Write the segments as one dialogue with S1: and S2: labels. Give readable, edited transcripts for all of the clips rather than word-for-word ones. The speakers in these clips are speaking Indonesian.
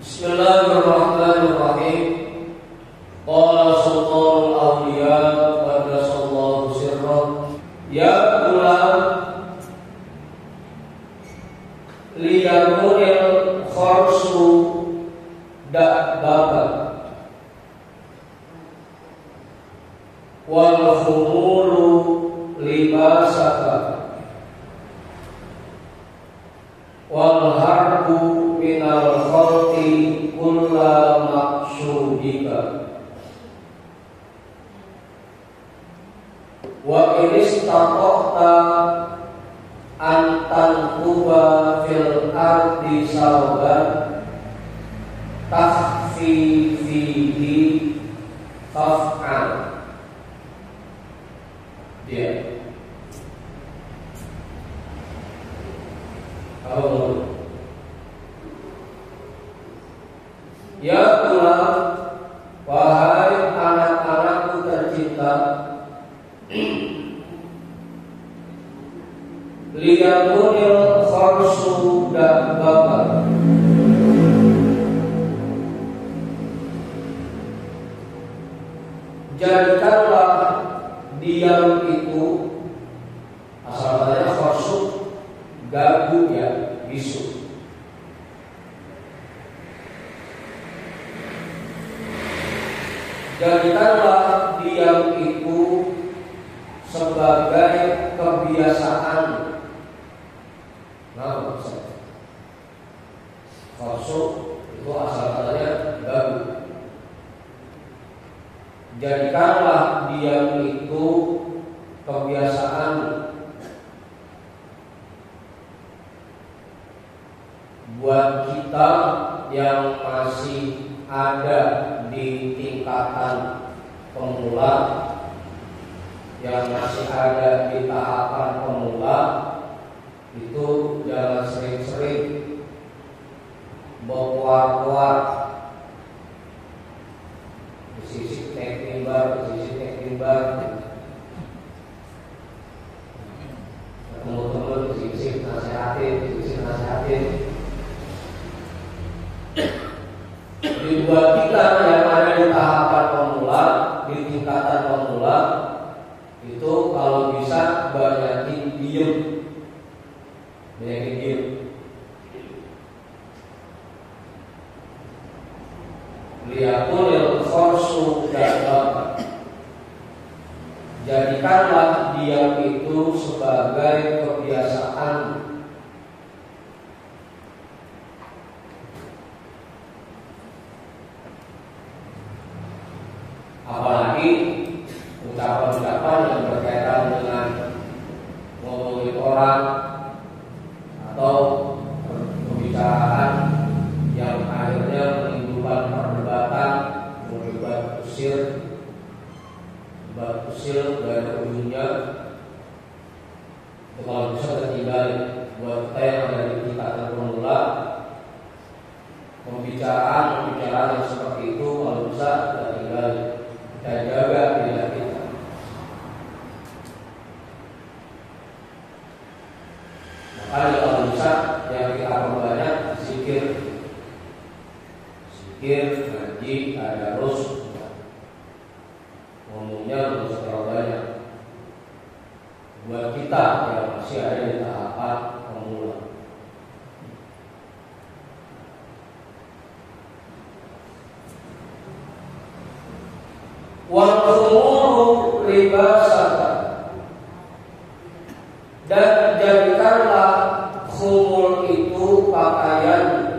S1: Bismillahirrahmanirrahim. Qala sultanul awliya qaddasallahu sirrah. Ya gulam liyakunil kharsu da'baka wal khumulu libasaka wal harbu minal khalqi kulla maksudika wa inistaqta antan kuba fil ardi sauban takhfi fihi taf'al. Dia kalau ya pulang, wahai anak-anakku tercinta, liyakunil kharsu da'baka, jadikanlah diam itu, asal katanya kharsu gagu ya, bisu. Jadikanlah diam itu sebagai kebiasaan. Nah, kharsu itu asal katanya gagu. Jadikanlah diam itu kebiasaan buat kita yang masih ada di tingkatan pemula, yang masih ada di tahapan pemula, itu jangan sering-sering berkuar-kuar, sisi teknikbar, teman-teman sisi nasihatin. Buat kita yang ada di tahapan pemula, di tingkatan pemula, itu kalau bisa banyakin diem. Liyakunil kharsu da'baka, jadikanlah diam itu sebagai kebiasaan. Apalagi ucapan-ucapan yang berkaitan dengan ngomongin orang atau pembicaraan yang akhirnya menimbulkan perdebatan, debat usil dari ujungnya. Itu kalau bisa tertinggal buat kita yang ada di tingkatan pemula, pembicaraan yang seperti itu kalau bisa tertinggal dan jaga diri kita. Makanya kalau bisa yang kita perbanyak zikir, ngaji, tadarus, ngomongnya harus terlalu banyak buat kita yang masih ada di tahapan pemula. Wal khumulu libasaka, dan jadikanlah khumul itu pakaian.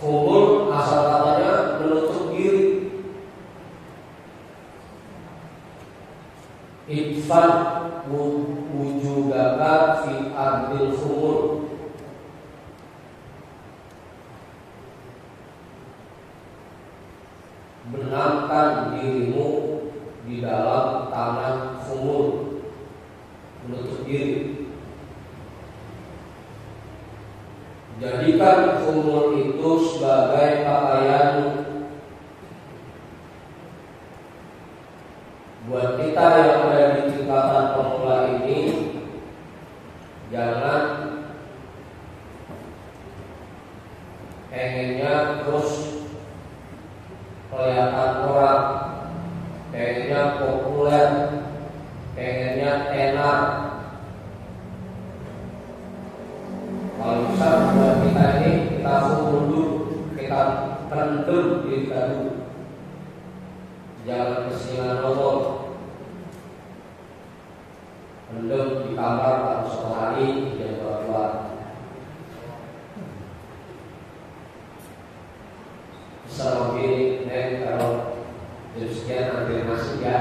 S1: Khumul asal katanya menutup diri. Idfan wujudaka fi ardil khumul, benamkan dirimu di dalam tanah khumul, menutup diri. Jadikan khumul itu sebagai pakaian buat kita yang ada di tingkatan pemula ini. Jangan Jangan pengennya terus kelihatan orang, pengennya populer, pengennya tenar. Kalau bisa buat kita ini kita mundur, kita pendem diri kita dulu. Jangan keseringan nonton, pendem di kamar atau suatu hari jangan keluar. Bisa begini, kalau jam sekian nanti masih ya.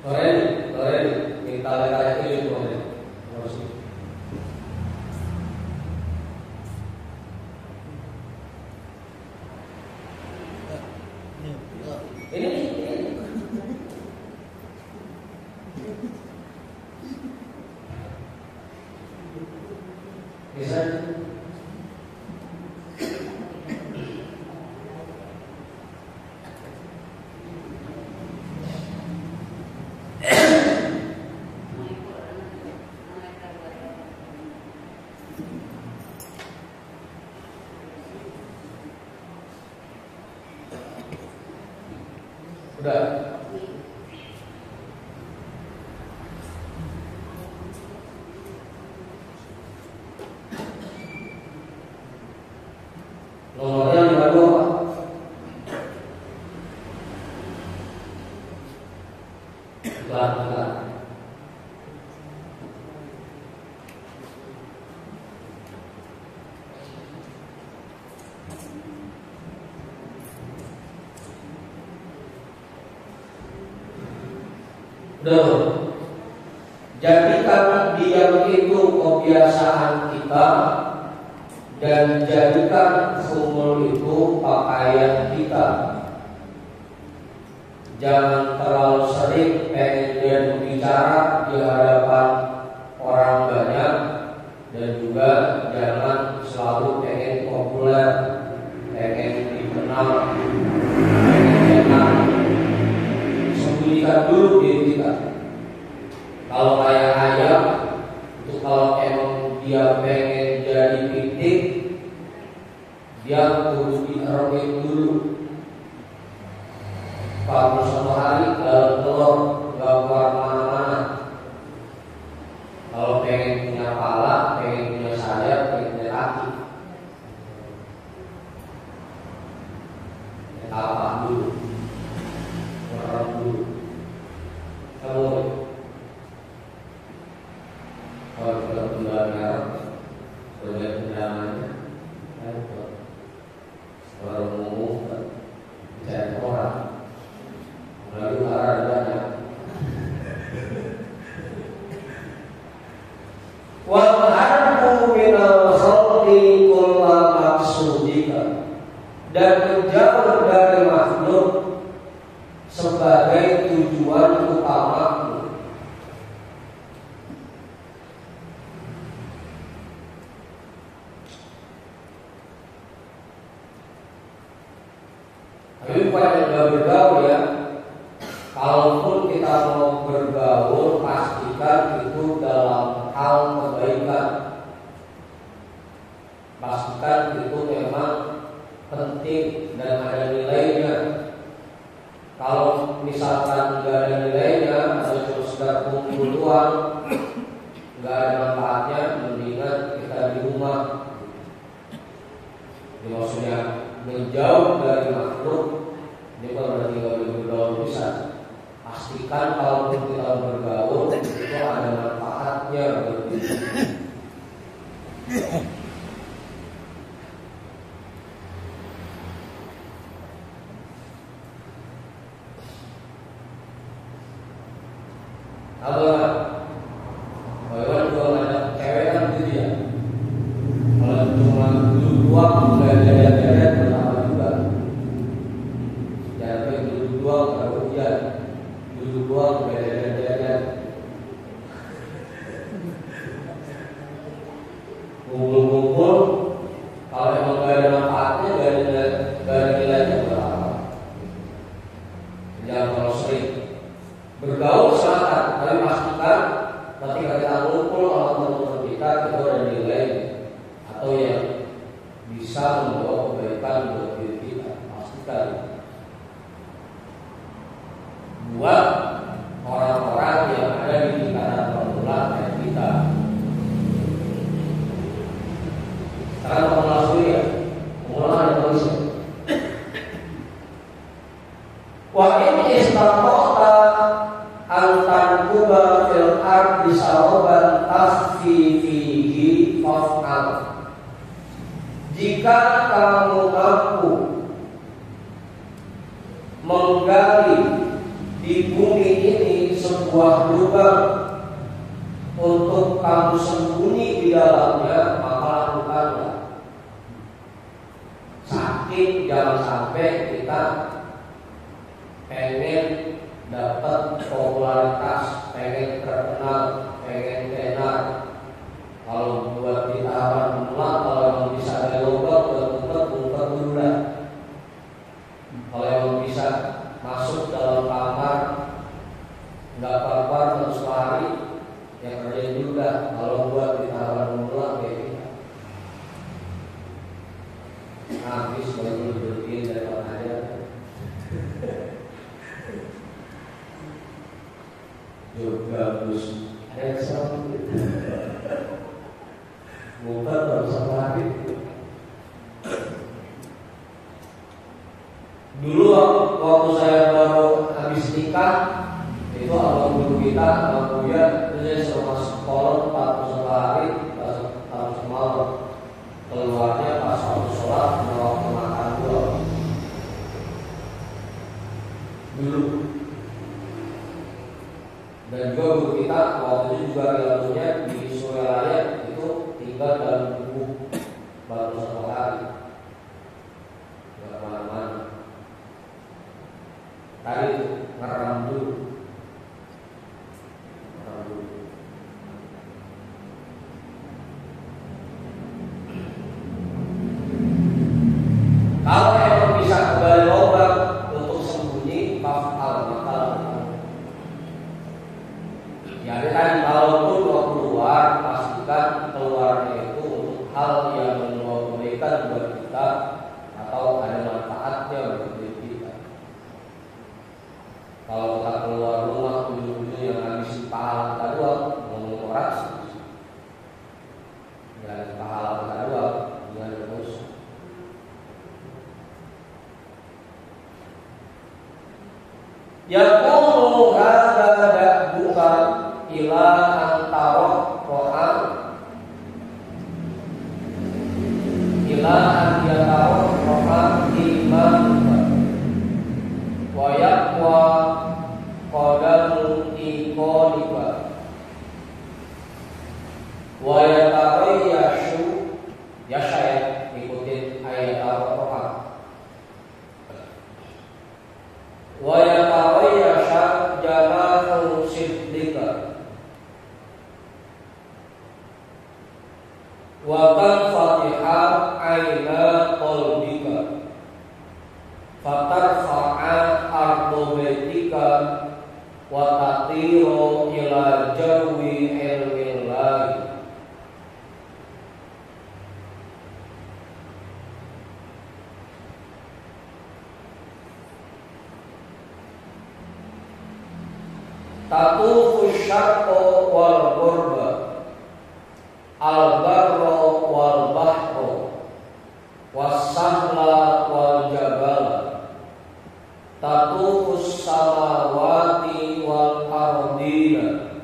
S1: Toreni, minta letak itu Toreni. Ini bisa. Udah. Nomornya 52. Pelan-pelan. Jadikan diam itu kebiasaan kita, dan jadikan sumur itu pakaian kita. Jangan terlalu sering pengen dia berbicara di hadapan orang banyak, dan juga jangan selalu pengen populer, pengen dikenal, pengen enak. Sembunyikan dulu diri kita. Kalau kayak ayam, itu kalau emang dia pengen jadi pitik, dia kudu dierokin dulu 41 hari dalam telur, gak keluar mana-mana. Kalau pengen punya pala, pengen punya sayap, pengen punya kaki, apa dulu, merem dulu. Kamu kalau kita tinggal merah, sebagai undangannya, baru mengumumkan mencari orang, lalu arah banyak. Wal harfu minal khalqi kulla maqsudika, dan menjauh dari makhluk sebagai tujuan utamamu. Tapi bukan yang bergaul ya. Kalaupun kita mau bergaul, pastikan itu dalam hal kebaikan. Pastikan itu memang penting dan ada nilainya. Kalau misalkan nggak ada nilainya, atau cuma sekedar kumpul doang, nggak ada manfaatnya, mendingan kita di rumah. Jadi maksudnya menjauh dari makhluk. Ini kalau berarti nggak boleh bergaul bisa. Pastikan kalau kita bergaul itu ada manfaatnya. Bagaimana kalau ngajak cewek kan gitu ya. Kalau cuma duduk doang nggak jalan-jalan pertama juga. Jangan duduk doang nggak hujan, duduk doang nggak jalan-jalan. Ngumpul-ngumpul, kalau emang nggak ada manfaatnya, nggak ada nilainya, bisa membawa kebaikan buat diri kita. Pastikan buat orang-orang yang ada di lingkaran pemula kayak kita. Sekarang pemula suri ya, pemula ada tulisnya. Wa in istata'ta antan kuba fil ardi saroban tasfi fihi faf'al. Jika kamu mampu menggali di bumi ini sebuah lubang untuk kamu sembunyi di dalamnya, maka lakukanlah. Sakit jangan sampai kita pengen dapat popularitas, pengen terkenal, pengen tenar. Kalau buat ditahan pemula, kalau yang bisa ada lubang, umpet dulu lah. Kalau yang bisa masuk dalam kamar, nggak keluar terus lari, ya kerjain juga. Kalau buat ditahan pemula, kayak gitu. Habis baru berhenti dari mana aja. Juga bagus. Handsome. Bukan baru sama lagi. Dulu waktu saya baru habis nikah, itu abang guru kita, abang Buya, itu saya suruh masuk kolom 41 hari, pas malam. Keluarnya pas waktu sholat, waktu makan dulu. Dulu. Dan juga guru kita waktu itu juga ilmunya di Surabaya itu tinggal dalam buku baru 1 hari, nggak kemana-mana. Tadi itu ngeram dulu. Kalau emang bisa kembali lubang untuk sembunyi, faf'al, maka ya kan, kalaupun mau keluar, pastikan keluarnya itu untuk hal yang membawa kebaikan buat kita atau ada manfaatnya buat diri kita. Kalau kita keluar rumah ujung-ujung yang habis pahala kita doang, ngomong orang sih, nggak ada pahala kita doang, nggak ada dosa. Yaqulu hadza da'buka ila antara rohan ila antara rohan iman wa yaqwa qadamu iqaliba wa yatabayyashu ya saya ikutin ayat rohan wa yatabayyasha jamahu siddiqa wa tanfatiha aina qalbika fatarfa'a ardu baitika wa tatiru ila jawi ilmillahi. Tatufu syarqu wal ghurba al-barru wal bahru was-sahla wal jabal tatufus samawati wal ardina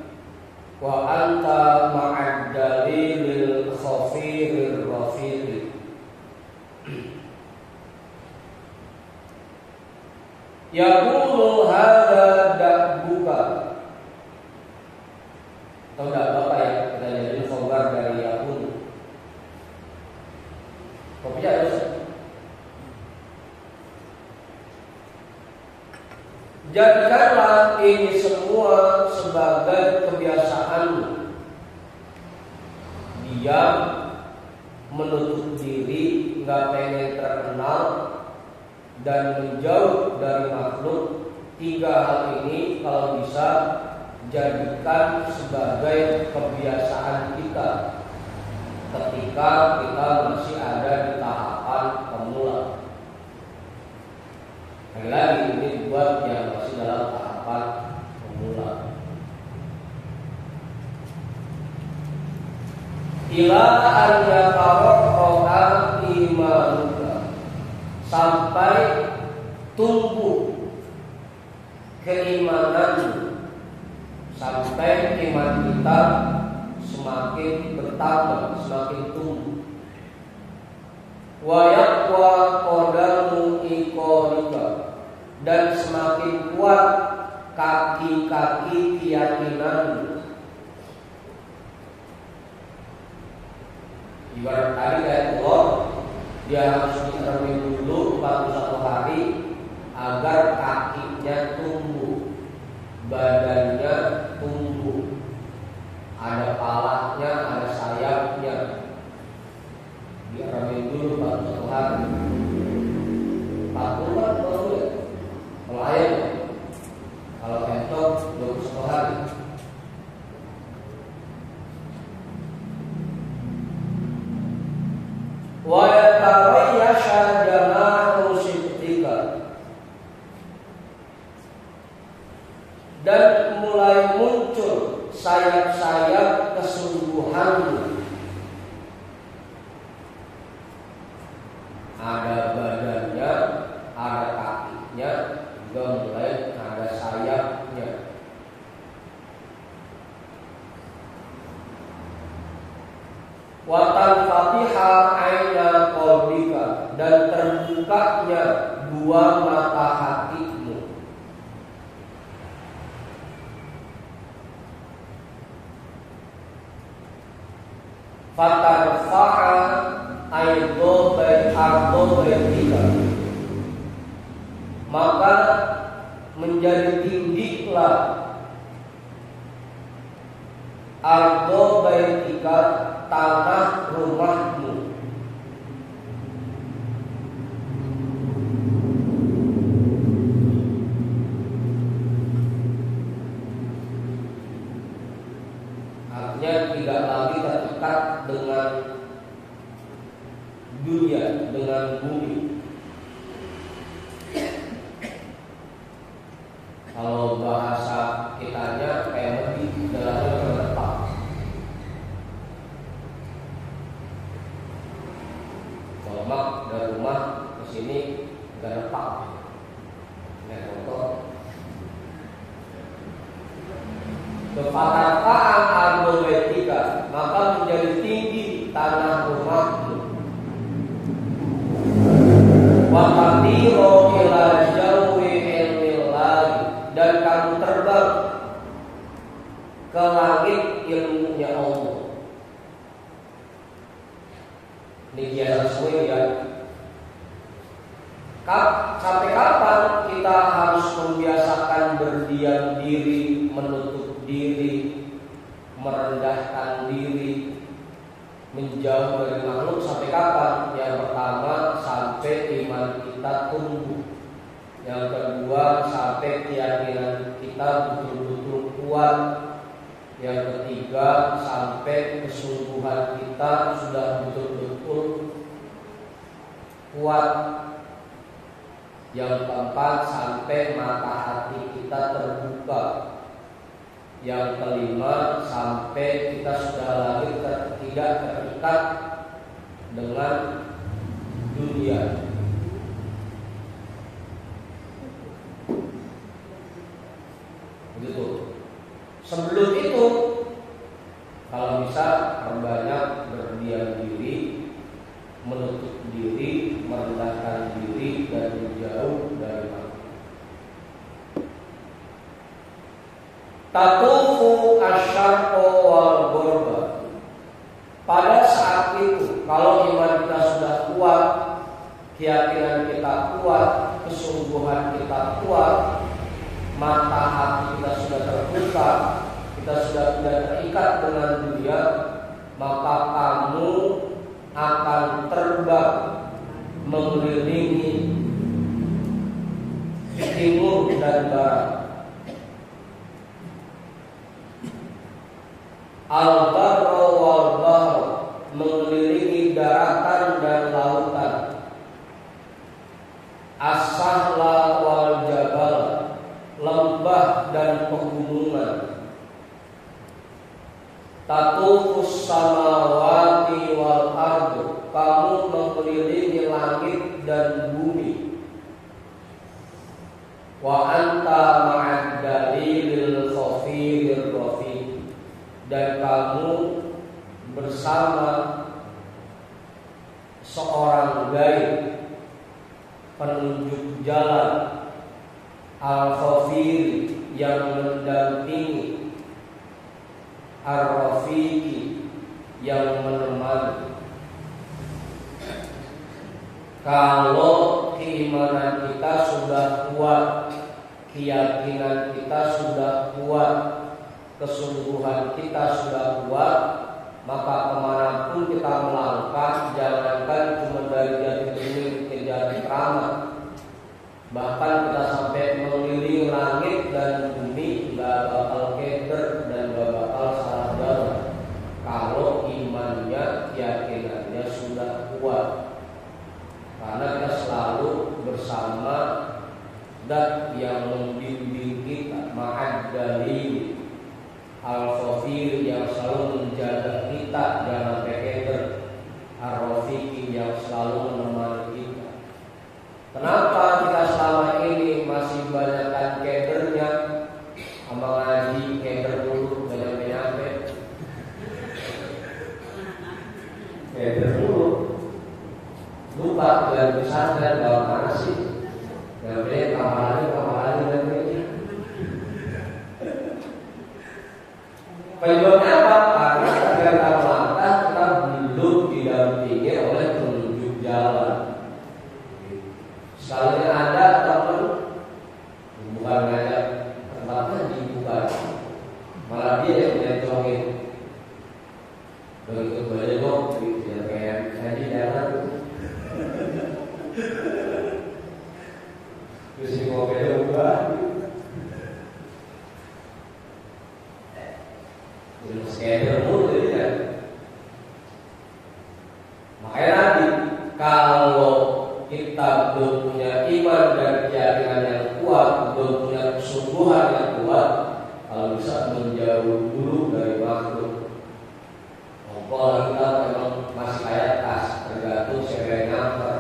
S1: wa anta ma'ad dalilil khafirir rafiq. Yaqulu hadza da'buka. Tahu enggak Bapak ya, kita jadi khobar dari Yaqulu. Kopinya harus. Jadikanlah ini semua sebagai kebiasaanmu. Diam, menutup diri, nggak pengen terkenal, dan menjauh dari makhluk. 3 hal ini kalau bisa jadikan sebagai kebiasaan kita ketika kita masih ada di tahapan Lagi-lagi ini buat yang masih dalam tahapan pemula. Ila an yataroqa imanuka, sampai tumbuh keimanan, sampai iman kita semakin bertambah, semakin tumbuh. Wa yaqwa qadamu iqalika, dan semakin kuat kaki-kaki keyakinanmu. Ibarat tadi kayak telur, dia harus diterbit dulu 41 hari agar kakinya tumbuh, badannya tumbuh, ada palanya, ada sayapnya. Diterbit dulu 41 hari. 40 kan baru ya. Kalau ayam, kalau entok 21 hari. Wa yatarayyasha janahu sibtika, dan mulai muncul sayap-sayap kesungguhanmu. Ada badannya, ada kakinya, juga mulai ada sayapnya. Wa tanfatiha aina qalbika, dan terbukanya dua mata hatimu. Fatarfa'a aidho baitika, maka menjadi tinggilah ardo baitika, tanah rumahmu. Artinya tidak lagi terikat dengan dunia, dengan bumi. Kalau bahasa kitanya kayak lebih dalamnya berlepas. Kalau dari rumah ke sini nggak lepas, naik motor. Kefatarfa'an ardo baitika, maka menjadi tinggi tanah rumahmu. Wa tatiru ila jawi ilmillahi, dan kamu terbang ke langit ilmunya Allah. Ini biasa sesuai ya. Sampai kapan kita harus membiasakan berdiam diri, menutup diri, merendahkan diri, menjauh dari makhluk? Sampai kapan? Yang pertama, sampai iman kita tumbuh. Yang kedua, sampai keyakinan kita betul-betul kuat. Yang ketiga, sampai kesungguhan kita sudah betul-betul kuat. Yang keempat, sampai mata hati kita terbuka. Yang kelima, sampai kita sudah lagi tidak terikat dengan dunia. Begitu. Sebelum itu, kalau bisa perbanyak berdiam diri, menutup diri, merendahkan diri, dan menjauh dari makhluk. Tatufu asyarqo wal ghurba. Pada saat itu, kalau iman kita sudah kuat, keyakinan kita kuat, kesungguhan kita kuat, mata hati kita sudah terbuka, kita sudah tidak terikat dengan dunia, maka kamu akan terbang mengelilingi timur dan barat. Al-barra wal bahr, mengelilingi daratan dan lautan. As-sahla Tatufus samawati wal ardu, kamu mengelilingi langit dan bumi. Wa anta ma'ad dalilil khafirir rafiq, dan kamu bersama seorang gaib penunjuk jalan, al-khafir yang mendampingi, ar-rafiqi yang menemani. Kalau keimanan kita sudah kuat, keyakinan kita sudah kuat, kesungguhan kita sudah kuat, maka kemanapun kita melangkah, jangankan cuma dari Jatibening ke Jati Kramat, bahkan kita sampai mengelilingi langit dan bumi, gak bakal keder dan gak bakal salah jalan. Kalau imannya, keyakinannya sudah kuat. Karena kita selalu bersama zat yang membimbing kita, ma'ad dalil al-khafir yang selalu menjaga kita jangan keder, ar-rafiqi yang selalu menemani kita. Kenapa kita selama ini masih banyakkan kedernya? Sama ngaji keder dulu, banyak-banyak keder dulu, lupa dan pesantren dalam mana sih? Yang penting kamalannya dan meja. Penyebabnya apa? Karena ketika melangkah kita belum didampingi oleh penunjuk jalan. Sekalinya ada teman bukan ngajak tempatnya dibuka, malah dia yang mencongin. Begitu aja dong, tidak kayak saya di jalan. Terus di mobil juga, belum scatter mulu ya. Makanya nanti kalau kita belum punya iman dan keyakinan yang kuat, belum punya kesungguhan yang kuat, kalau bisa menjauh dulu dari makhluk. Kalau kita memang masih kayak tas, tergantung siapa yang nyamper.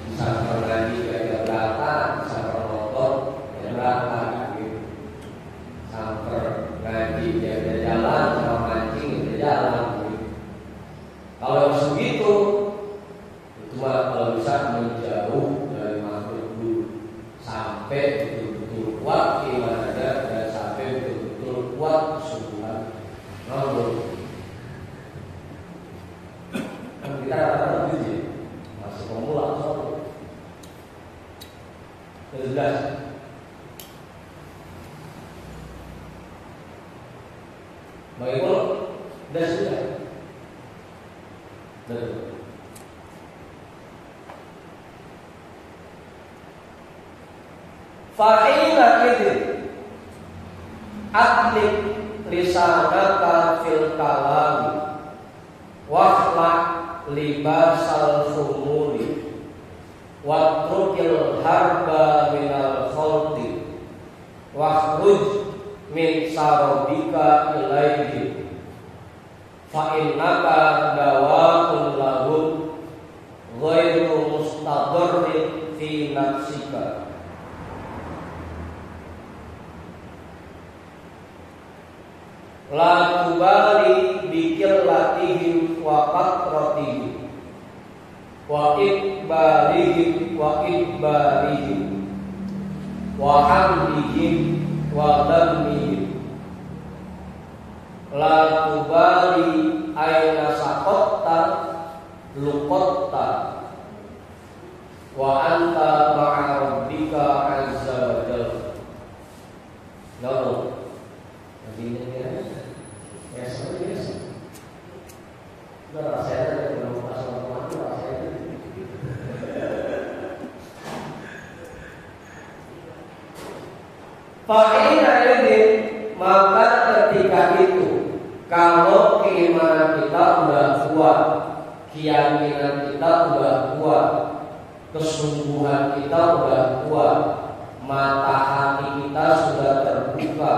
S1: Bisa ngaji kayak belakang, bisa motor yang belakang gitu. Samper ngaji jaga jalan, sama mancing jaga jalan gitu. Kalau yang segitu, itu mah kalau bisa menjauh dari makhluk dulu, sampai betul-betul kuat imannya dan sampai betul-betul kuat kesungguhan makhluk. Kita rata-rata biji masih pemula soal jelas. Bagaimana? Sudah. Betul. Fa'ina idin atlik lisanaka fil kalami wa'la' libasal khumuli watrukil harba minal khalti wakhruj min sarabika ilaihi fa innaka dawa'un lahum ghairu mustadharrin fi nafsika. La tubali biqillatihim wa qatratihim wa ikbalihim wa hamdihim wa dhammihim. La tubali aina saqatta luqatta wa anta ma'a rabbika azza wa jalla. Lalu ini ya serius. Udah rasanya belum pasal mana rasanya. Fa'ina ini maka ketika itu kalau keimanan kita sudah kuat, keyakinan kita sudah kuat, kesungguhan kita sudah kuat, mata hati kita sudah terbuka,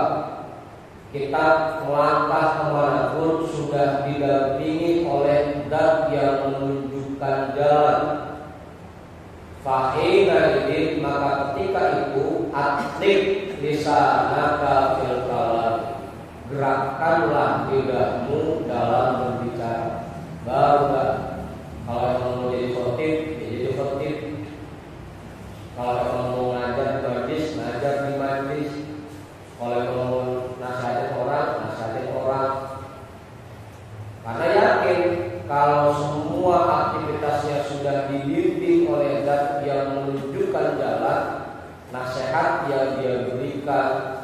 S1: kita melangkah kemanapun sudah didampingi oleh zat yang menunjukkan jalan. Fahina idin, maka ketika itu atlik lisanaka fil kalam, gerakkanlah lidahmu dalam berbicara. Baru kalau yang mau jadi khotib, ya jadi khotib. Kalau yang mau ngajar di majlis, ngajar di majlis. Kalau yang mau nasihatin orang. Karena yakin kalau semua aktivitasnya sudah dibimbing oleh zat yang menunjukkan jalan, nasihat yang dia berikan,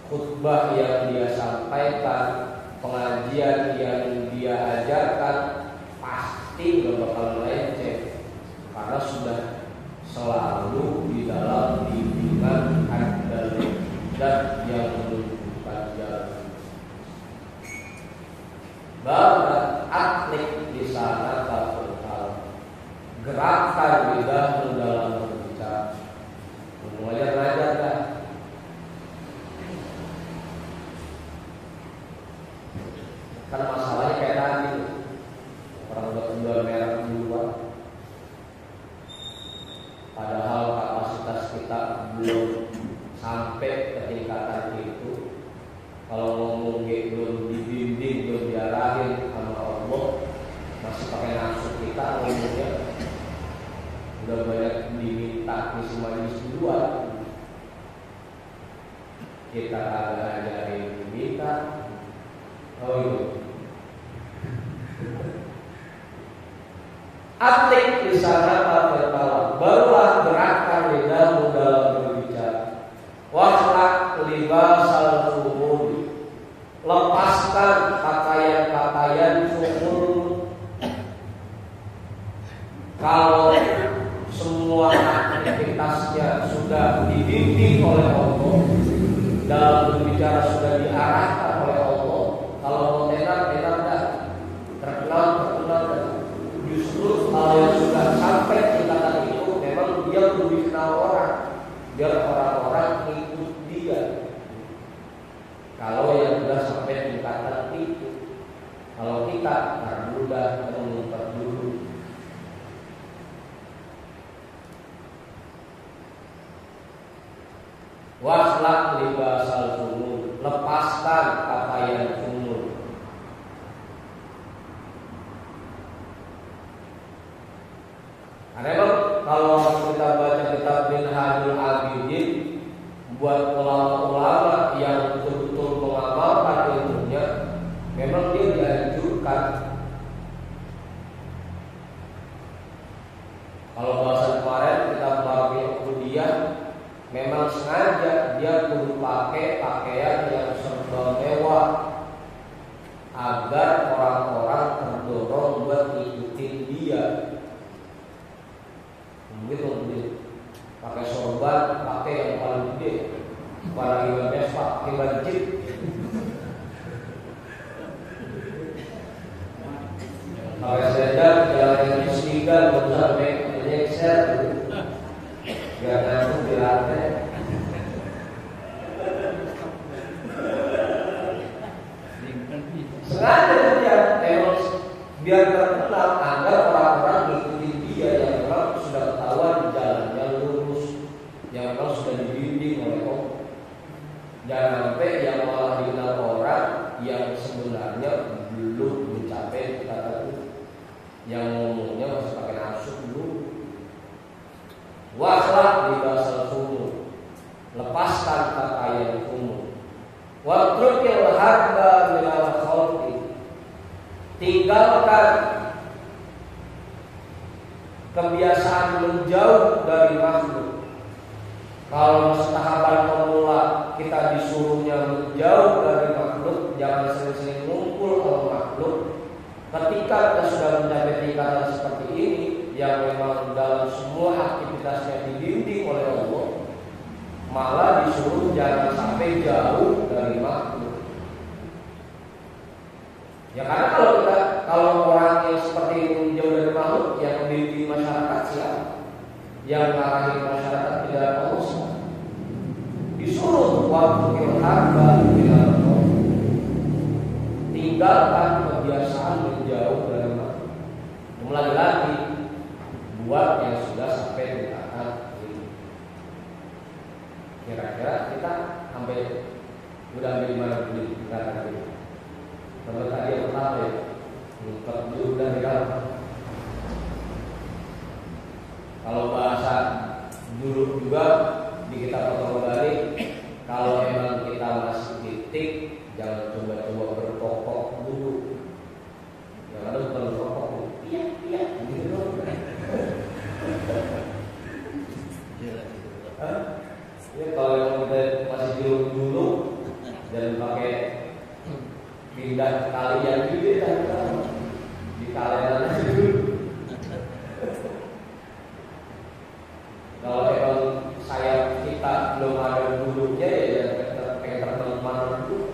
S1: khutbah yang dia sampaikan, pengajian yang dia ajarkan, pasti gak bakal melenceng, karena sudah selalu di dalam bimbingan dari zat yang menunjukkan jalan. Bahwa atlik di sana total, gerakan lidahmu dalam berbicara. Mengajar kan? Karena masalahnya kayak tadi, orang berdua merah duluan. Padahal kapasitas kita belum sampai ke tingkatan itu. Kalau ngomong belum dibimbing, belum diarahin sama Allah, masih pakai nafsu kita ngomongnya. Udah banyak diminta ngisi majlis duluan, kita kagak ajarin diminta. Oh itu atlik di sana tertawa, barulah gerakan lidahmu dalam berbicara. Waslak libasal fumur, lepaskan pakaian-pakaian fumur. Kalau semua aktivitasnya sudah dibimbing oleh Allah, dalam berbicara sudah diarahkan oleh Allah, kalau mau tenar dah, terkenal dah. Justru kalau yang sudah sampai tingkatan itu, memang dia lebih dikenal orang, biar orang-orang ikut dia. Kalau yang sudah sampai tingkatan itu, kalau kita mudah mengungkap dulu. Waslak libasal fumur, lepaskan pakaian fumur. Karena memang kalau kita baca kitab Minhajul Abidin, buat ulama-ulama yang betul-betul mengamalkan ilmunya, memang dia dianjurkan. Kalau bahasa kemarin kita pakai kuliah, memang sengaja dia perlu pakai pakaian yang serba mewah agar orang-orang terdorong buat ngikutin dia. Begitu, pakai sorban, pakai yang paling gede, para ibu Vespa, pakai baju, pakai sedan, jalan istiqlal, berusaha menyekser, biar nanti dilatih. Sengaja dia emang biar terkenal agar orang-orang ngikutin dia yang memang sudah ketahuan jalannya lurus, yang memang sudah dibimbing oleh Allah. Jangan sampai yang malah dikenal orang yang sebenarnya belum mencapai kata itu, yang ngomongnya masih pakai nafsu dulu. Waslak libasal fumur, lepaskan pakaian fumur. Watrukil harba minal khalqi, tinggalkan kebiasaan menjauh dari makhluk. Kalau tahapan pemula kita disuruhnya menjauh dari makhluk, jangan sering-sering ngumpul sama makhluk. Ketika kita sudah mencapai tingkatan seperti ini, yang memang dalam semua aktivitasnya dibimbing oleh Allah, malah disuruh jangan sampai jauh dari makhluk. Ya karena kalau orang yang seperti ini jauh dari makhluk, yang membimbing masyarakat siapa? Yang mengarahi masyarakat di dalam Allah. Disuruh waktu harba di dalam Allah. Tinggalkan kebiasaan menjauh dari makhluk. Lagi-lagi buat yang sudah sampai di tahap ini. Kira-kira kita sampai udah ambil di mana dulu kita tadi. Kalau tadi yang pertama ya, ngumpet dulu udah di dalam. Kalau bahasa dulu juga di kitab Fatwa Bari, kalau memang kita masih titik, jangan coba-coba berkokok dulu. Jangan ada berkokok. Iya, gitu dong. Ya kalau yang kita masih dulu dan pakai pindah kalian juga kan di kalian aja dulu. Kalau memang saya kita belum ada dulunya ya kayak teman-teman dulu.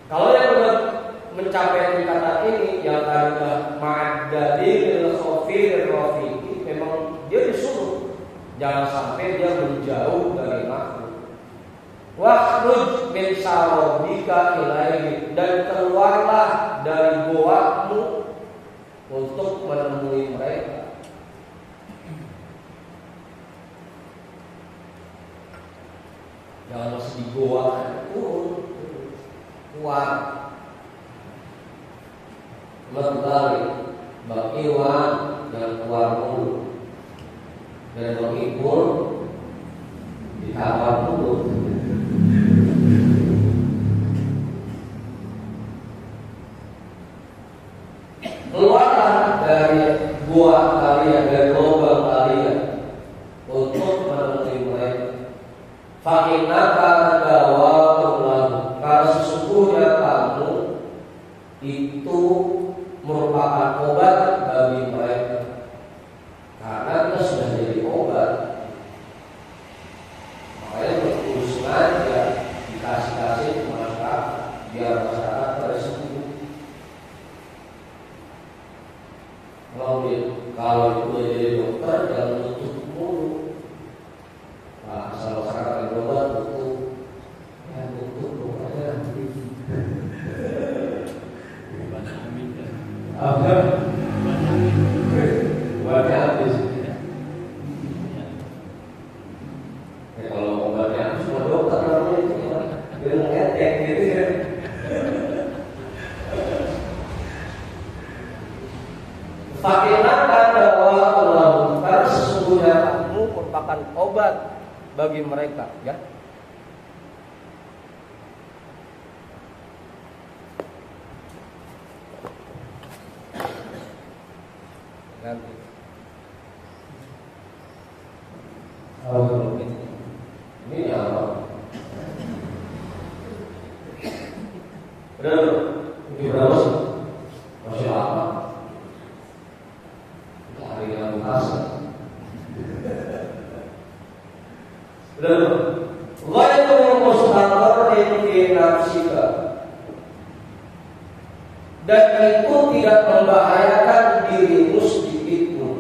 S1: Kalau yang udah mencapai tingkatan ini yang tadinya ma'adadi filosofi rofiki, memang dia disuruh jangan sampai dia menjauh dari makhluk. Wakhruj min sarobika ilaihi, dan keluarlah dari goamu untuk menemui mereka. Jangan masih di goa, keluar. Kembali, Bang Iwan jangan keluar dulu, dan Bang Iqbal di kamar dulu. Keluarlah dari gua kalian, dari lubang kalian untuk menemui mereka. Fakinnaka dawa'un, karena sesungguhnya kamu itu merupakan obat bagi mereka. Karena kita sudah jadi obat, makanya berkurus aja dikasih ke masyarakat biar masyarakat tersembuh. Kalau itu jadi dokter jangan tutup mulut. Nah, asal masyarakat yang obat tutup, ya tutup aja nanti. Obatnya habis. Ya kalau obatnya habis, semua dokter namanya itu dia ngetek gitu ya. Fakinnaka dawa'un, karena sesungguhnya kamu merupakan obat bagi mereka, ya. Nanti. Ini apa? Udah, ini berapa sih? Masih lama. Hari yang biasa. Udah, ghairu mustaqarrin fi nafsika, dan itu tidak membahayakan dirimu sedikit pun,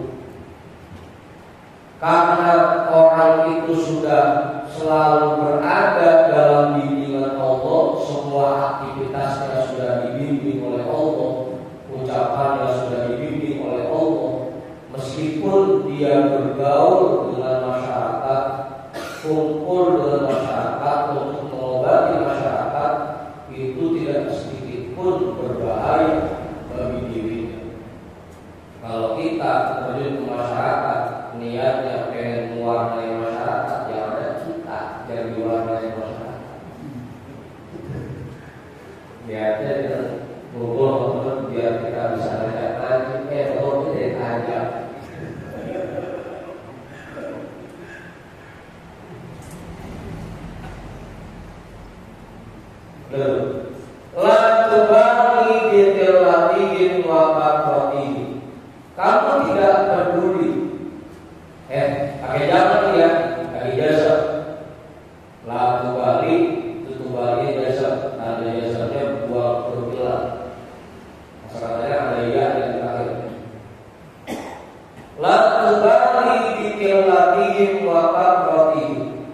S1: karena orang itu sudah selalu berada dalam bimbingan Allah. Semua aktivitasnya sudah dibimbing oleh Allah, ucapannya sudah dibimbing oleh Allah. Meskipun dia bergaul dengan masyarakat, kumpul dengan masyarakat untuk mengobati masyarakat, itu tidak sedikit pun berbahaya bagi dirinya. Kalau kita terjun ke masyarakat, niatnya pengen mewarnai masyarakat, ya ada kita yang diwarnai masyarakat. Niatnya dengan kumpul biar kita bisa ngajak ngaji, kalau kita ngajak. La tubali bitilatihin wa katratihin, kamu tidak peduli. Pakai zaman ya, pakai jasa. La tubali, itu tubali jasa, ada jasanya buah perbilan. Masalahnya ada ya yang terakhir. La tubali bitilatihin wa katratihin,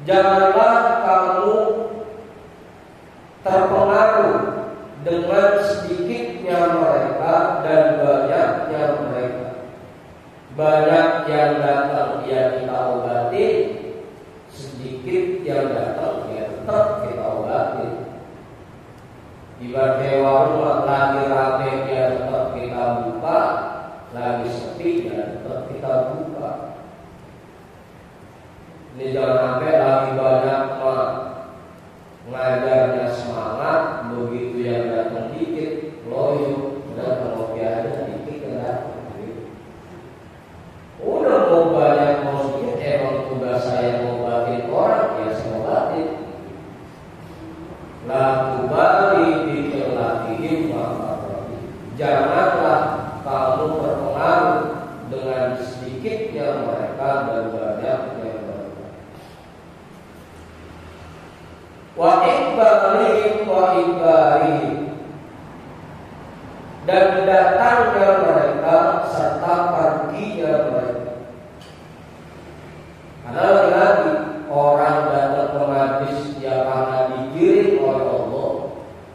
S1: janganlah kamu terpengaruh dengan sedikitnya mereka dan banyaknya mereka. Banyak yang datang ya kita obati, sedikit yang datang ya tetap kita obati. Ibarat warung lagi rame ya tetap kita buka, lagi sepi ya tetap kita buka. Ini jangan sampai lagi banyak ngajarnya semangat, begitu yang datang dikit loyo, udah ngopi aja dikit kan datang. Udah mau banyak mau sedikit, emang tugas saya ngobatin orang ya saya ngobatin. Laku bali bikin latihim janganlah kamu terpengaruh dengan sedikitnya mereka dan banyaknya mereka. Wa ikbalihim wa ikbalihim, dan datangnya mereka serta perginya mereka. Karena lagi orang datang ke majlis ya karena digiring oleh Allah,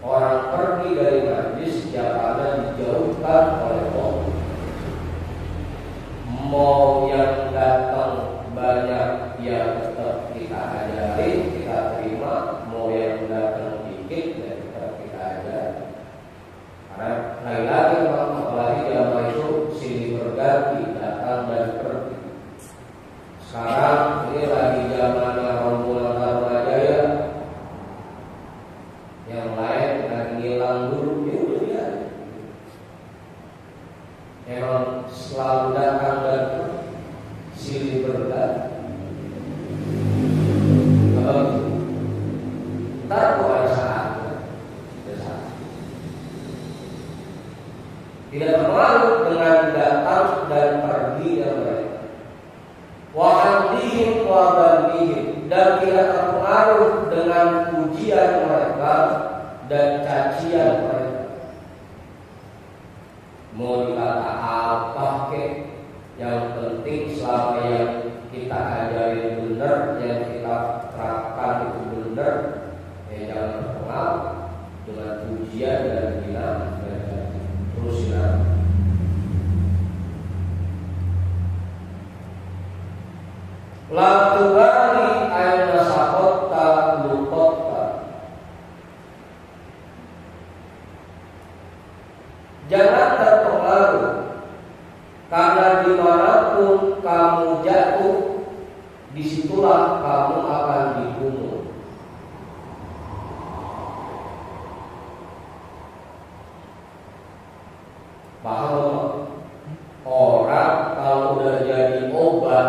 S1: orang pergi dari majlis ya karena dijauhkan oleh Allah. Mau yang datang banyak ya tetap kita ajarin, kita terima. Mau yang datang dikit ya tetap kita ajarin. Karena lagi-lagi apalagi zaman itu silih berganti, datang dan pergi. Sekarang ini lagi zamannya rombongan Tarunajaya, yang lain lagi ngilang dulu, ya udah biarin. Emang selalu datang dan silih berganti. Ntar kok ada saatnya, tidak terpengaruh dengan datang dan pergi yang mereka. Wahamdihim wa bandihim, dan tidak terpengaruh dengan pujian mereka dan cacian mereka. Mau dikata apa kek, yang penting selama yang kita ajarin benar, yang kita terapkan itu benar, ya jangan terpengaruh dengan pujian dan hinaan mereka. Terus hinaan. La tubali aina sakotta lukotta, jangan terpengaruh karena dimanapun kamu jatuh, disitulah kamu akan dibunuh. Paham? Orang kalau udah jadi obat,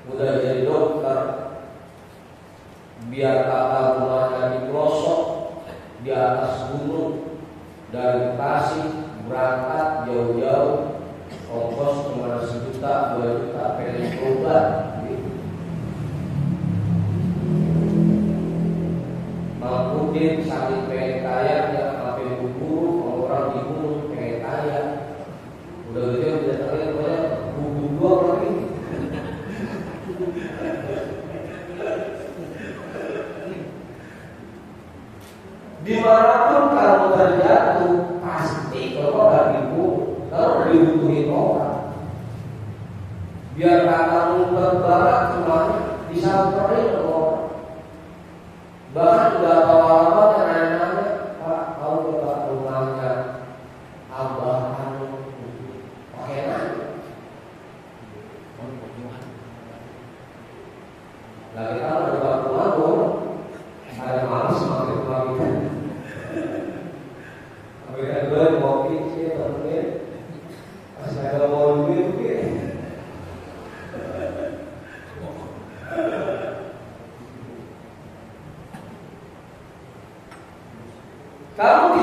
S1: udah jadi dokter, biar kata rumahnya di pelosok di atas gunung, dari Bekasi berangkat jauh-jauh, ongkos cuma 1 juta, 2 juta, pengen berobat. Mangkudin saking pengen kaya, ya sampai buru orang di gunung pengen kaya. Udah gitu udah terlihat banyak buku 2 lagi. Dimanapun kamu terjatuh, pasti kalau gak dibunuh, kalau dibutuhin orang. Biar katamu terbalik semuanya disamperin orang. Bahkan gak tahu-tahu nanya-nanya, Pak, tahu gak rumahnya Abah Anu? Pakai nanya. Lagi kalau ada rumah dong, ada malas makin rumah kita. Mereka dua kopi sih, temen. Pas ada mau duit, kamu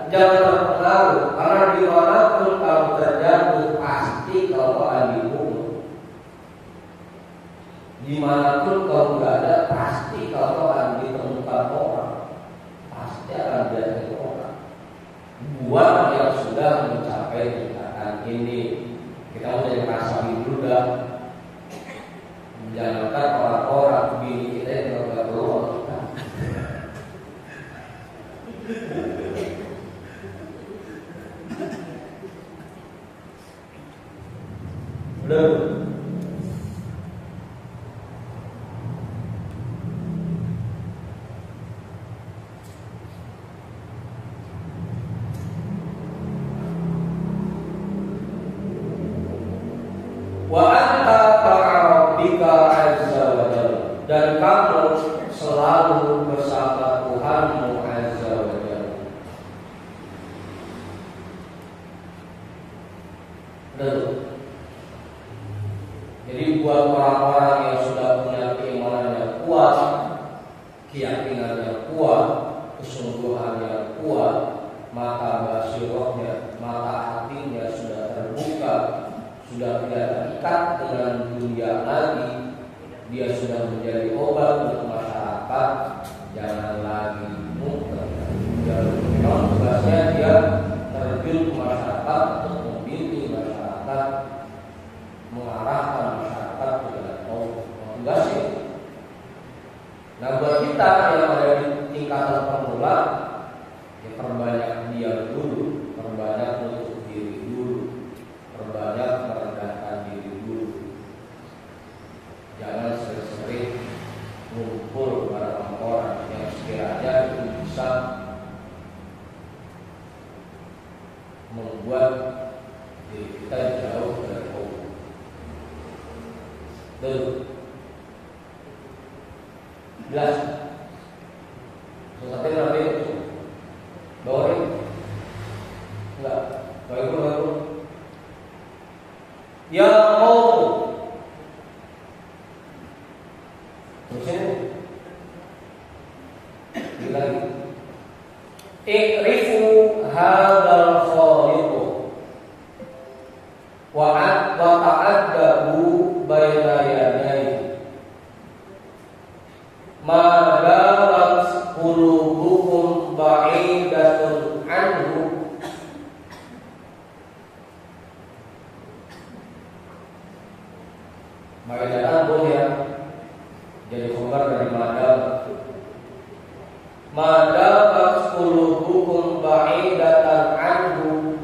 S1: jangan terpengaruh karena dimanapun kamu terjatuh pasti kamu akan dibunuh. Dimanapun kamu berada pasti kamu akan ditemukan orang, pasti akan diajak orang. Buat yang sudah mencapai tingkatan ini, kita mau jadi rasa hidup. Jangankan orang-orang bini kita yang nggak perlu kita. Belum. Wa anta ta'rabbika azza wa jalla, dan kamu selalu bersama Tuhanmu azza wa jalla. Jadi buat orang-orang yang sudah punya keimanan yang kuat, keyakinan yang kuat, kesungguhan yang kuat, maka basirohnya, mata hatinya sudah terbuka, sudah tidak terikat dengan dunia lagi, dia sudah menjadi obat untuk masyarakat, jangan lagi muter. Memang tugasnya dia terjun ke masyarakat untuk membimbing masyarakat, mengarahkan masyarakat kepada Allah. Tugasnya. Nah, buat kita yang ada di tingkatan pemula, ya perbanyak diam dulu, perbanyak menutup diri dulu, perbanyak merendahkan diri dulu. Jangan sering-sering ngumpul bareng orang yang sekiranya itu bisa membuat diri kita jauh dari Allah. Jelas. Sesuatu nanti bawa ini enggak, baik. Ya mau terus ini lagi. Ikrifu hadzal khaliq wa ta'addabu baina yadayhi ma darat qulubukum ba'idatun anhu. Baidatan boleh ya, jadi khabar dari madam. Madabat qulubukum ba'idatan anhu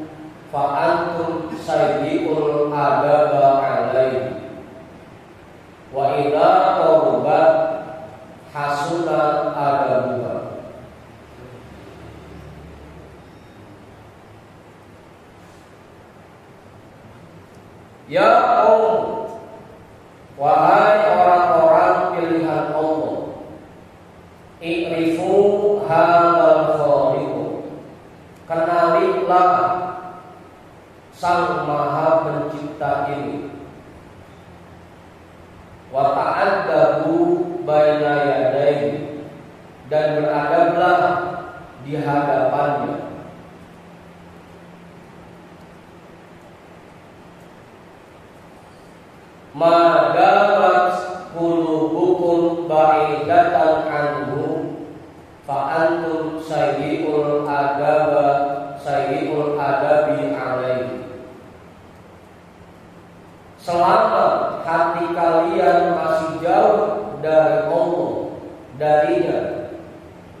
S1: fa antum sayyi'ul adaba alaihi wa idza qarubat hasuna adabuha. Ya qaum, wahai orang-orang pilihan Allah, ikrifu hadzal khaliq, kenalilah Sang Maha Pencipta ini. Wa ta'addabu baina yadayhi, dan beradablah di hadapannya. Madarat qulubukum ba'idatan anhu fa antum sayyi'ul adabi alaihi. Selama hati kalian masih jauh dari Allah, darinya,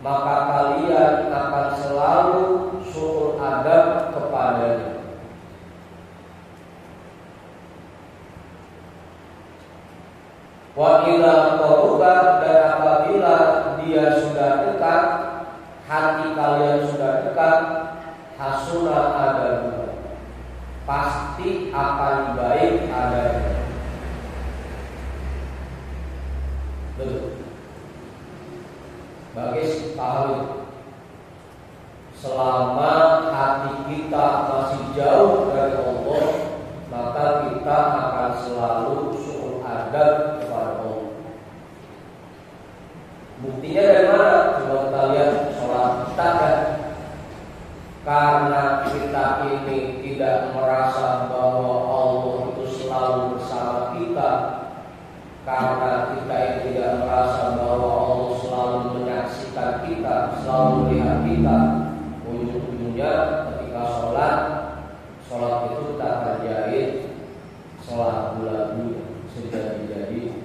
S1: maka kalian akan selalu su'ul adab kepadanya. Wa idza qarubat, dan apabila dia sudah dekat, hati kalian sudah dekat, hasuna adabu, pasti akan baik adanya. Betul. Bagi pahami, selama hati kita masih jauh dari Allah, maka kita akan selalu su'ul adab kepada Allah. Buktinya dari mana? Coba kita lihat sholat kita kan. Karena kita ini tidak merasa bahwa Allah itu selalu bersama kita, karena kita ini tidak merasa bahwa Allah selalu menyaksikan kita, selalu melihat kita, ujung-ujungnya ketika sholat itu tak terjadi sholat lagu jadi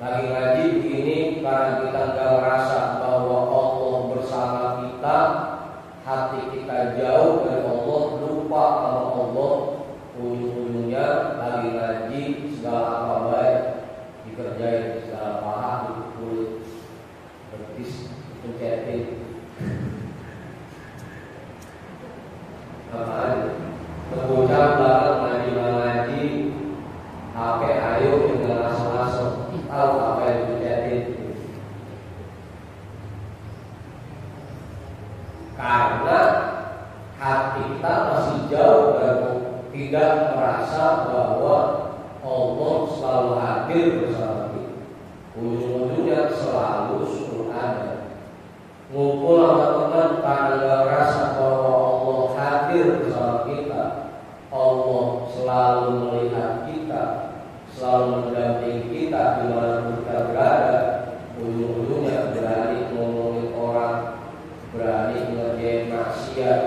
S1: lagi ngaji begini karena kita nggak merasa bahwa Allah bersama kita, hati kita jauh dari Allah, lupa sama Allah, ujung-ujungnya lagi ngaji segala apa baik dikerjain, segala paha dipukul, betis pencetin. Bocah belakang ngaji HP ayo tinggal langsung tahu apa yang dipencetin. Karena hati kita masih jauh dan tidak merasa bahwa Allah selalu hadir bersama kita. Ujung-ujungnya selalu suruh ada. Ngumpul sama teman karena gak merasa bahwa Allah hadir bersama kita. Allah selalu melihat kita, selalu mendampingi kita dimanapun kita berada. Ujung-ujungnya berani ngomongin orang, berani ngerjain maksiat,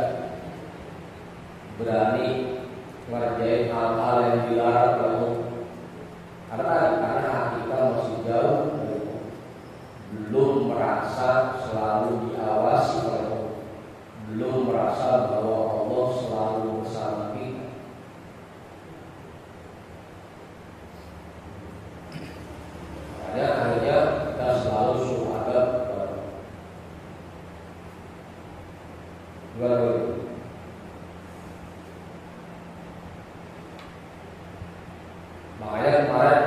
S1: berani ngerjain hal-hal yang dilarang Allah. Karena hati kita masih jauh, belum merasa selalu diawasi oleh Allah, belum merasa bahwa Allah selalu bersama kita. Makanya akhirnya kita selalu suhadab kepada makanya kemarin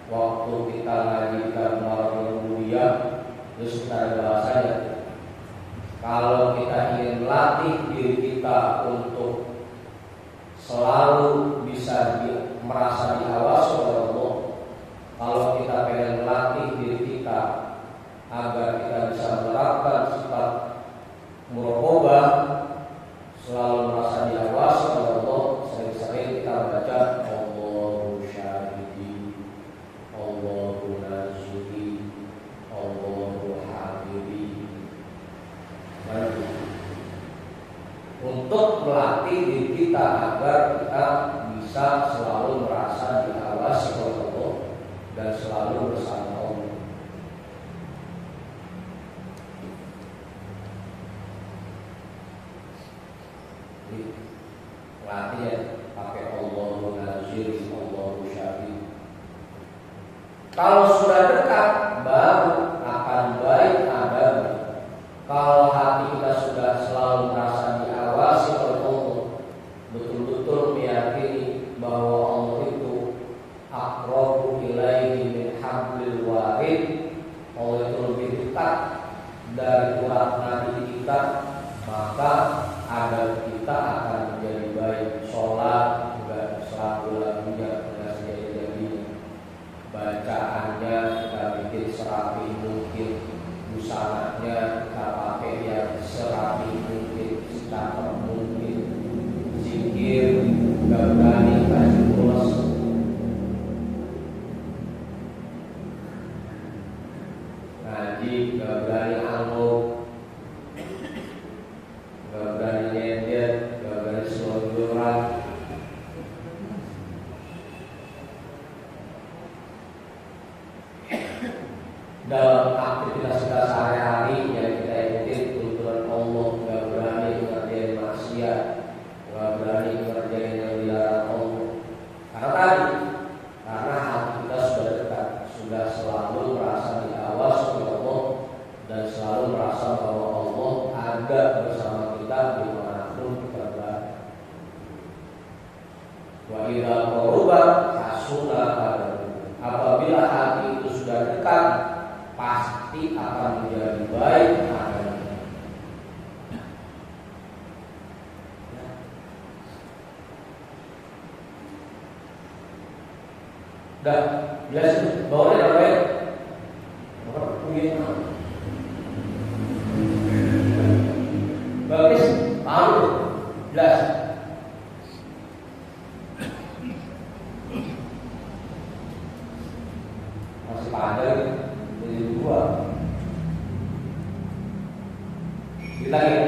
S1: waktu kita ngaji Kamal Rububiyah, terus kita ada bahasanya, kalau kita ingin melatih diri kita untuk selalu bisa merasa diawasi oleh Allah, kalau kita pengen melatih diri kita agar kita bisa menerapkan sifat muraqabah, selalu merasa diawasi oleh Allah, sering-sering kita baca Allahu syahidi, Allahu naziri, Allahu habibi. Untuk melatih diri kita agar kita bisa selalu merasa diawasi oleh Allah dan selalu bersama Allah. Latihan pakai Allahu nazir, Allahu syahid. Kalau sudah dekat baru akan baik adabnya. Kalau hati kita sudah selalu merasa diawasi oleh Allah, betul-betul meyakini bahwa Allah itu aqrabu ilaihi min hablil warid, Allah itu lebih dekat dari urat nadi kita, maka adab kita akan menjadi baik. Sholat juga selalu lagunya dengan sejadi-jadinya, bacaannya kita bikin serapi mungkin, busananya kita pakai yang serapi mungkin, secakep mungkin, zikir gak berani kasih pulas, ngaji gak berani anggup, gak berani nyender, gak berani selonjoran. Dalam aktivitas kita sehari-hari yang kita ikutin tuntunan Allah, gak berani ngerjain maksiat, gak berani ngerjain yang dilarang Allah. Karena tadi, karena hati kita sudah dekat, sudah selalu merasa diawasi oleh Allah dan selalu merasa bahwa Allah ada bersama kita dimanapun kita berada. Wa idza qaruba hasuna qadaru. Apabila hati itu sudah dekat, pasti akan menjadi baik adanya. Dah, jelas bawahnya apa ya? Bagus, paham? Jelas. Masih pandai dari dua. Kita lihat.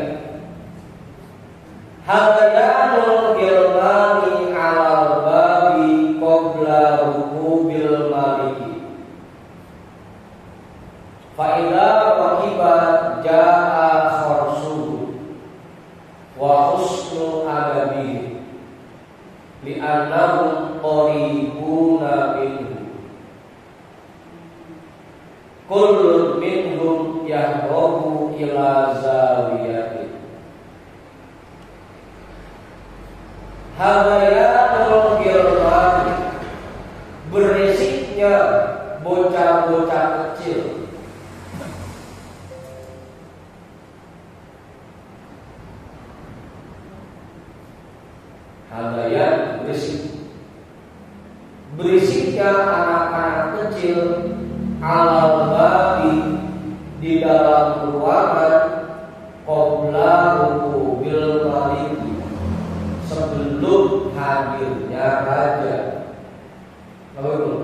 S1: Hadayanul ilmani alal babi qabla rukubil maliki. Fa'idha wakiba ja'a kharsuhu wa husnu adabi li'annahum qaribuna minhu. Kullun minhum yahrabu ila zawiyatin. Hadayatul girmani, berisiknya bocah-bocah kecil. Hadayan berisik, berisiknya anak-anak kecil alal babi, di dalam ruangan, qabla rukubil maliki, sebelum hadirnya raja. Apa itu?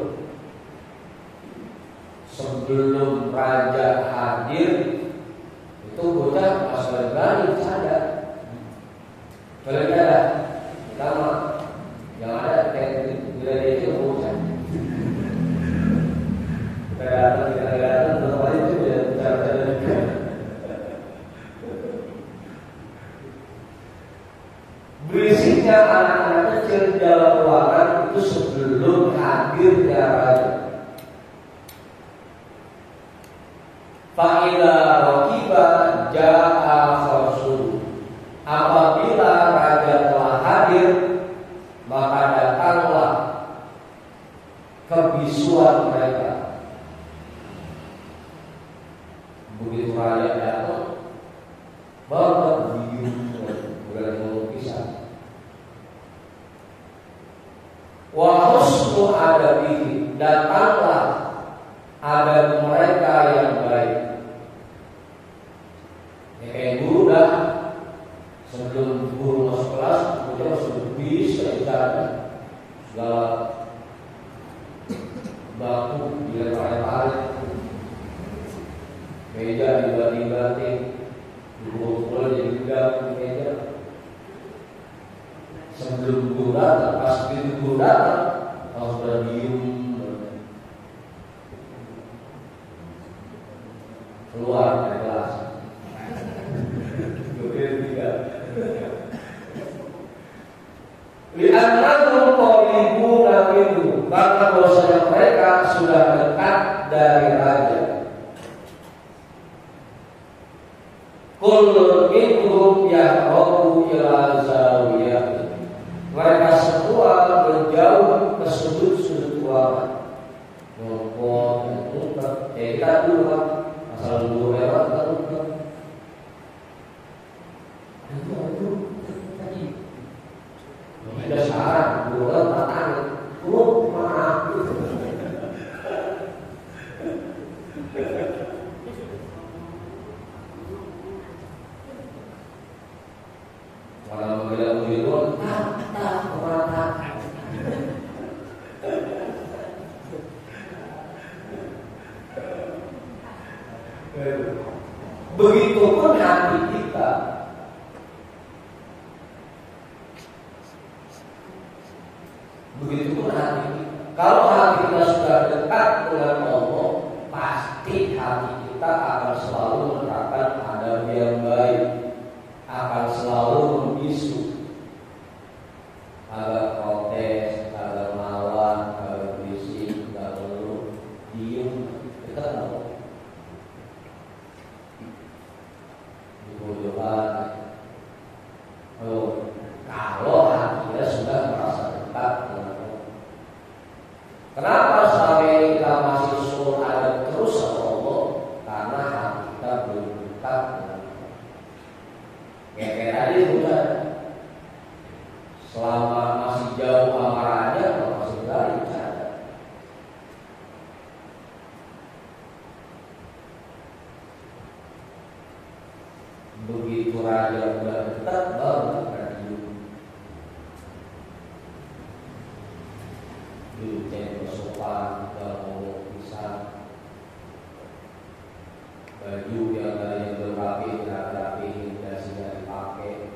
S1: Sebelum raja hadir, itu bocah masih berani sadar. Kalau tidak ada, sama yang ada kayak bila itu bocah. Kita datang, belum ada itu ya cara-cara. Berisiknya anak-anak kecil di dalam ruangan itu sebelum hadirnya raja. Fa'ila rakiba ja'a rasul. Apabila raja telah hadir, maka datanglah kebisuan mereka. Begitu raja datang, baru bingung, bukan melukiskan. Wa husnu adabihi, datanglah adab mereka yang baik. Ya kayak guru dah, sebelum guru masuk kelas, dia sudah bisa bicara segala baku dilempar-lempar, meja dibanting-banting, dipukul jadi gedang di meja. Sebelum guru datang, pas begitu guru datang, kalau sudah diem, keluar dari kelas. Li'annahum qaribuna minhu, karena bahwasanya mereka sudah dekat dari raja. Kullun minhum yahrabu ila zawiyah, mereka semua menjauh ke sudut-sudut ruangan. Ngomong, ngumpet, kita dulu kan, asal dulu lewat kita ngumpet. Ada syarat, bulan tangan, lu mana? Kalau mengira begitu, tak merata. Begitupun hati kita. Begitupun hati kita. Kalau hati kita sudah dekat dengan Allah, pasti hati kita akan selalu menerapkan adab yang baik, akan selalu membisu, agak protes, agak melawan, agak berisik, agak ngeluh, diem, kita tahu. Di pojokan. Kalau hatinya sudah merasa dekat dengan Allah. Kenapa selama ini kita masih suruh ada terus sama Allah? Karena hati kita belum dekat dengan Allah. Kayak tadi sudah, selama masih jauh amarahnya, kalau masih berani bicara. Begitu raja sudah dekat, baru kita duduknya bersopan, kalau bisa baju yang tadinya belum rapi, dasinya dipakai.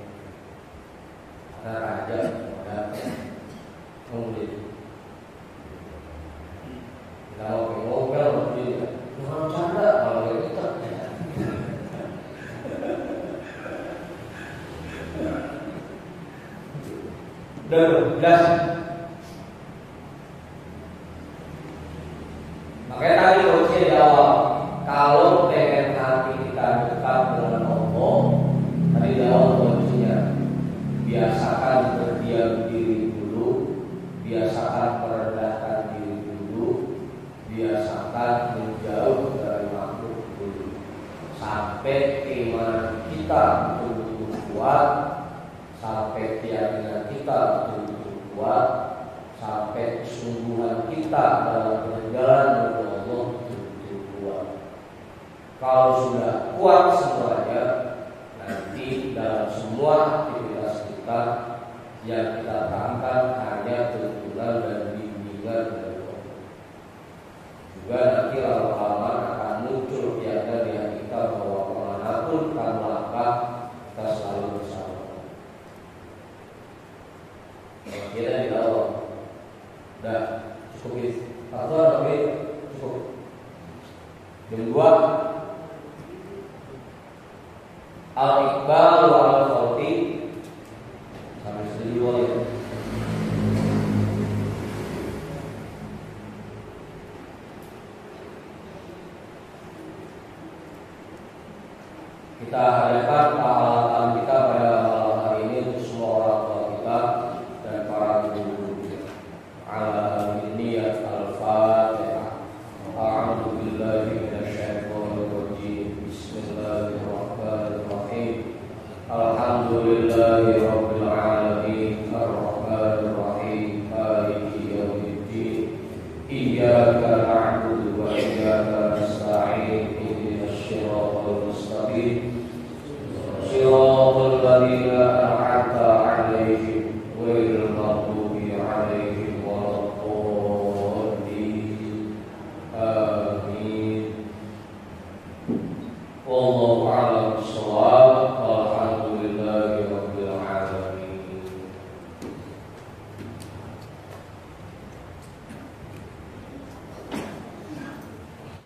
S1: Ada raja, ada murid. Kalau ngomel, dia jangan canda, kalau kita. Dan tegas. Makanya tadi kuncinya di awal, kalau pengen hati kita dekat dengan Allah, tadi di awal kuncinya biasakan berdiam diri dulu, biasakan merendahkan diri dulu, biasakan menjauh dari makhluk dulu, sampai keimanan kita betul-betul kuat, sampai keyakinan kita betul-betul kuat, sampai kesungguhan kita dalam berjalan dengan Allah betul-betul kuat. Kalau sudah kuat semuanya, nanti dalam semua aktivitas kita yang kita terangkan hanya tuntunan dan bimbingan dari Allah. Juga nanti lama-lama akan muncul tiada di hati kita bahwa kemanapun kamu langkah, kita selalu bersama. Kita di Allah. Dah cukup ini. Satu lagi cukup. Yang kedua, al-iqbal wa al-khawti sampai sendiri ya. Kita hadapkan pahala kita pada malam hari ini untuk semua orang tua kita dan para guru-guru kita. Ala al-niyat al-fatihah. A'udzu billahi minasyaitonir rajim. Bismillahirrahmanirrahim. Alhamdulillahi rabbil alamin. Ar-rahmanir rahim. Maliki yaumiddin. Iyyaka na'budu wa iyyaka nasta'in. Ihdinas siratal mustaqim. Shiratal ladzina an'amta 'alaihim ghairil maghdubi 'alaihim waladdallin. Amin. Wallahu a'lam bishawab.